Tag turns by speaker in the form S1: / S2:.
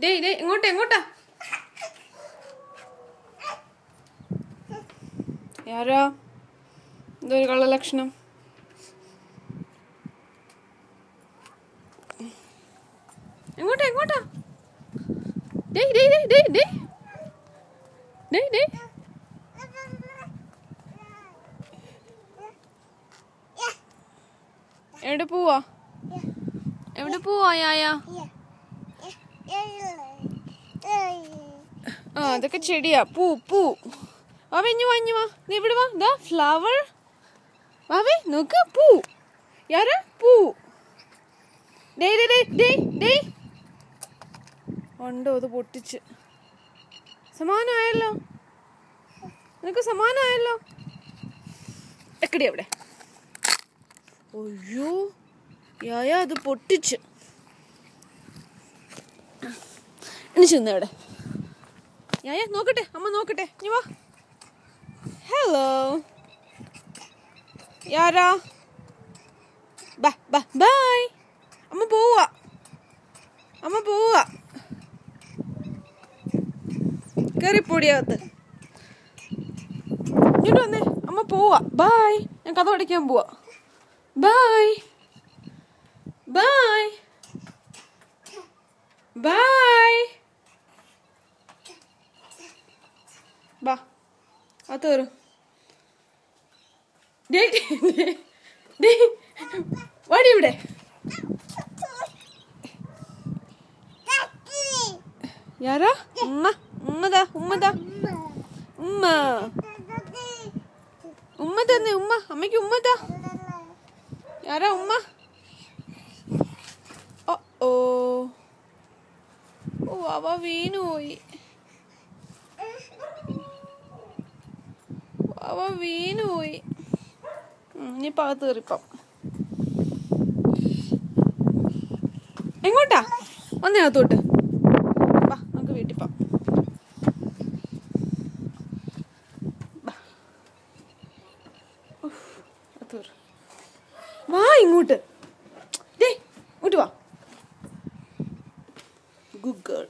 S1: ഡേയ് ഡേയ് എങ്ങോട്ടാ എങ്ങോട്ടാ? യാരാ ഇതൊരു കള്ള ലക്ഷണം. എങ്ങോട്ടാ എങ്ങോട്ടാ? ഡേയ് ഡേയ് ഡേയ് ഡേയ് ഡേയ് ഡേയ് ഡേയ് എവിടെ പോവാ? എവിടെ പോവാ യായ? ആ അതൊക്കെ ചെടിയാ. പൂ പൂ. വാവേ ഇഞ്ഞു വാ ഇഞ്ഞു വാ. നീ ഇവിടെ വാ. ദാ ഫ്ലവർ. വാവേ നോക്ക് പൂ. യാരാ പൂ. ഡേയ് ഡേയ് ഡേയ് ഡേയ് ഡേയ്. ഉണ്ടോ അത് പൊട്ടിച്ച്. സമാനമായല്ലോ. നിനക്ക് സമാനമായല്ലോ. എക്കടി അവിടെ. അയ്യോ യായ അത് പൊട്ടിച്ച്. എണിച്ചെന്ന് അവിടെ. യായ നോക്കട്ടെ, അമ്മ നോക്കട്ടെ. നീ വാ. ഹലോ യാരാ. ബാ ബാ ബൈ. അമ്മ പോവാ. അമ്മ പോവാ. കയറിപ്പൊടിയകത്ത്. ഇങ്ങോട്ട് വന്നേ. അമ്മ പോവാ. ബൈ. ഞാൻ കഥ പഠിക്കാൻ പോവാ. Bye bye bye. ബാ അത് കയറും. വാടി ഇവിടെ. യാരാ ഉമ്മ ഉമ്മതാ ഉമ്മതാ ഉമ്മ ഉമ്മ തന്നെ ഉമ്മ. അമ്മയ്ക്ക് ഉമ്മതാ. യാരാ ഉമ്മ. ഓ ഓ ഓ അവ വീണുപോയി. അവ വീണുപോയി. ഇനി പകത്ത് കയറിപ്പം. എങ്ങോട്ടാ? ഒന്നേകത്തോട്ട്. വാ നമുക്ക് വീട്ടിൽ പോവാം. വാ ഇങ്ങോട്ട്. ഇങ്ങോട്ട് വാ. Good girl.